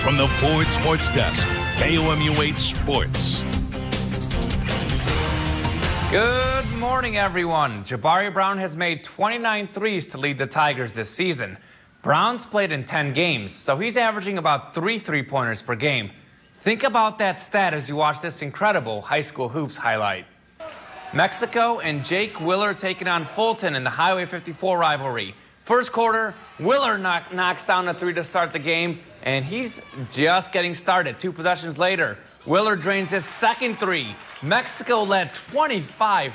From the Ford Sports Desk, KOMU 8 Sports. Good morning, everyone. Jabari Brown has made 29 threes to lead the Tigers this season. Brown's played in 10 games, so he's averaging about 3 three-pointers per game. Think about that stat as you watch this incredible high school hoops highlight. Mexico and Jake Willer taking on Fulton in the Highway 54 rivalry. First quarter, Willer knocks down a 3 to start the game, and he's just getting started. 2 possessions later, Willer drains his second 3. Mexico led 25-4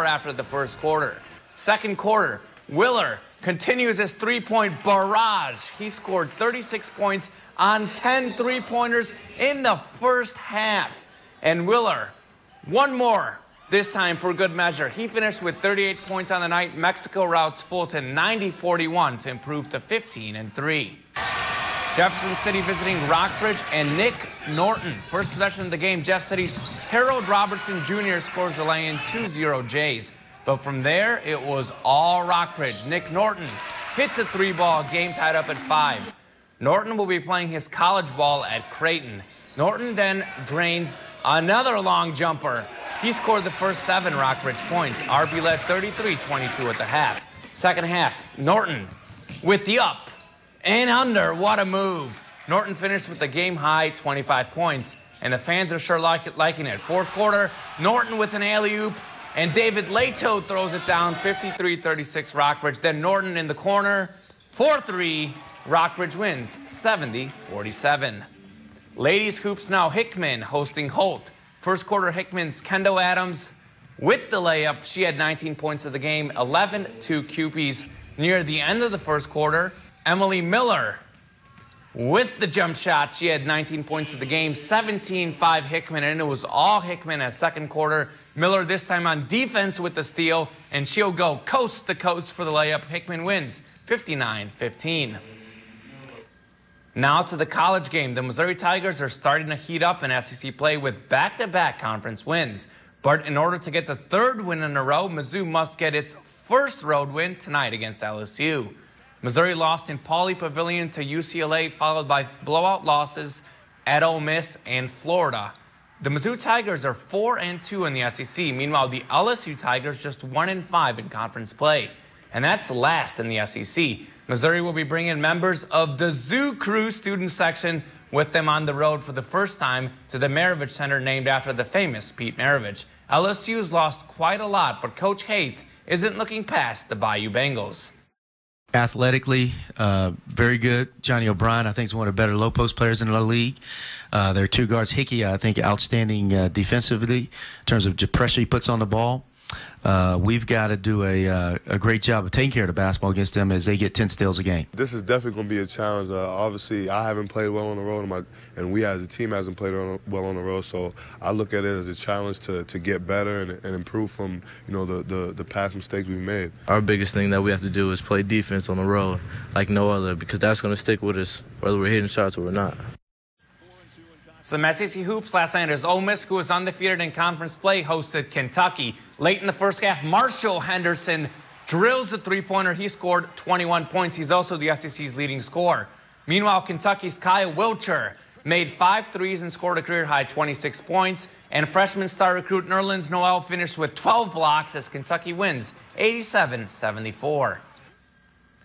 after the first quarter. Second quarter, Willer continues his 3-point barrage. He scored 36 points on 10 three-pointers in the first half. And Willer, one more, this time for good measure. He finished with 38 points on the night. Mexico routs Fulton 90-41 to improve to 15-3. Jefferson City visiting Rockbridge and Nick Norton. First possession of the game, Jeff City's Harold Robertson Jr. scores the lay-in 2-0 Jays. But from there, it was all Rockbridge. Nick Norton hits a 3-ball, game tied up at 5. Norton will be playing his college ball at Creighton. Norton then drains another long jumper. He scored the first 7 Rockbridge points. RB led 33-22 at the half. Second half, Norton with the up and under. What a move. Norton finished with the game-high 25 points, and the fans are sure liking it. Fourth quarter, Norton with an alley-oop, and David Leto throws it down, 53-36 Rockbridge. Then Norton in the corner, 4-3. Rockbridge wins, 70-47. Ladies hoops now, Hickman hosting Holt. First quarter, Hickman's Kendo Adams with the layup. She had 19 points of the game, 11-2 Cupies. Near the end of the first quarter, Emily Miller with the jump shot. She had 19 points of the game, 17-5 Hickman, and it was all Hickman at second quarter. Miller this time on defense with the steal, and she'll go coast to coast for the layup. Hickman wins 59-15. Now to the college game. The Missouri Tigers are starting to heat up in SEC play with back-to-back conference wins. But in order to get the 3rd win in a row, Mizzou must get its first road win tonight against LSU. Missouri lost in Pauley Pavilion to UCLA, followed by blowout losses at Ole Miss and Florida. The Mizzou Tigers are 4-2 in the SEC. Meanwhile, the LSU Tigers just 1-5 in conference play. And that's last in the SEC. Missouri will be bringing members of the Zoo Crew student section with them on the road for the first time to the Maravich Center, named after the famous Pete Maravich. LSU's lost quite a lot, but Coach Haith isn't looking past the Bayou Bengals. Athletically, very good. Johnny O'Brien, I think, is one of the better low-post players in the league. Their 2 guards, Hickey, I think, outstanding defensively in terms of the pressure he puts on the ball. We've got to do a great job of taking care of the basketball against them as they get 10 steals a game. This is definitely going to be a challenge. Obviously, I haven't played well on the road, and we as a team hasn't played well on the road. So I look at it as a challenge to get better and improve from the past mistakes we've made. Our biggest thing that we have to do is play defense on the road like no other, because that's going to stick with us whether we're hitting shots or we're not. Some SEC hoops last night as Ole Miss, who was undefeated in conference play, hosted Kentucky. Late in the first half, Marshall Henderson drills the 3-pointer. He scored 21 points. He's also the SEC's leading scorer. Meanwhile, Kentucky's Kyle Wilcher made 5 threes and scored a career-high 26 points. And freshman star recruit Nerlens Noel finished with 12 blocks as Kentucky wins 87-74.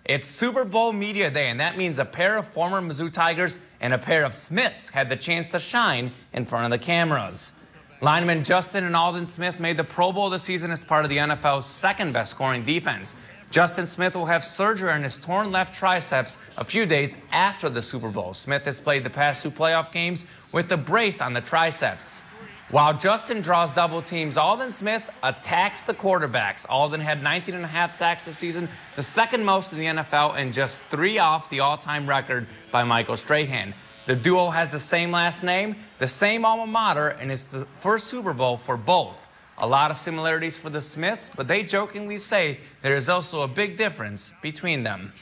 It's Super Bowl Media Day, and that means a pair of former Mizzou Tigers and a pair of Smiths had the chance to shine in front of the cameras. Lineman Justin and Alden Smith made the Pro Bowl this season as part of the NFL's second-best scoring defense. Justin Smith will have surgery on his torn left triceps a few days after the Super Bowl. Smith has played the past 2 playoff games with the brace on the triceps. While Justin draws double teams, Alden Smith attacks the quarterbacks. Alden had 19.5 sacks this season, the second most in the NFL, and just 3 off the all-time record by Michael Strahan. The duo has the same last name, the same alma mater, and it's the first Super Bowl for both. A lot of similarities for the Smiths, but they jokingly say there is also a big difference between them.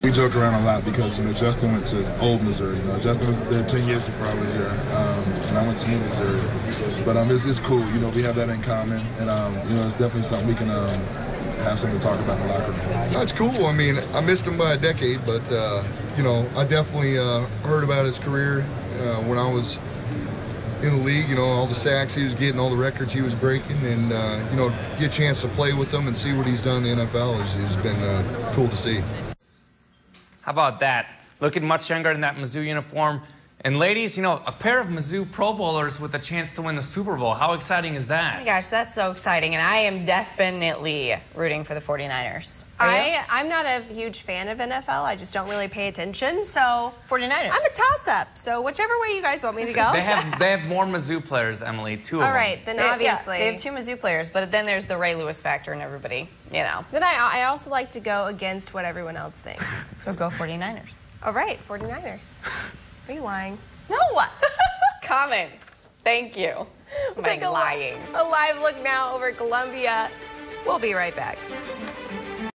We joke around a lot because, Justin went to Old Missouri. Justin was there 10 years before I was there, and I went to New Missouri. But it's cool. We have that in common, and, it's definitely something we can have something to talk about in the locker room. That's cool. I mean, I missed him by a decade, but, you know, I definitely heard about his career when I was in the league, you know, all the sacks he was getting, all the records he was breaking, and, you know, get a chance to play with him and see what he's done in the NFL has been cool to see. How about that? Looking much younger in that Mizzou uniform. And ladies, you know, a pair of Mizzou Pro Bowlers with a chance to win the Super Bowl. How exciting is that? Oh my gosh, that's so exciting. And I am definitely rooting for the 49ers. I'm not a huge fan of NFL. I just don't really pay attention. So 49ers. I'm a toss-up. So whichever way you guys want me to go. They have more Mizzou players, Emily, 2 of them. All right, then obviously. Yeah, they have 2 Mizzou players, but then there's the Ray Lewis factor and everybody, you know. Then I also like to go against what everyone else thinks. So go 49ers. All right, 49ers. Are you lying? No. Comment. Thank you. We'll take a live look now over Columbia. We'll be right back.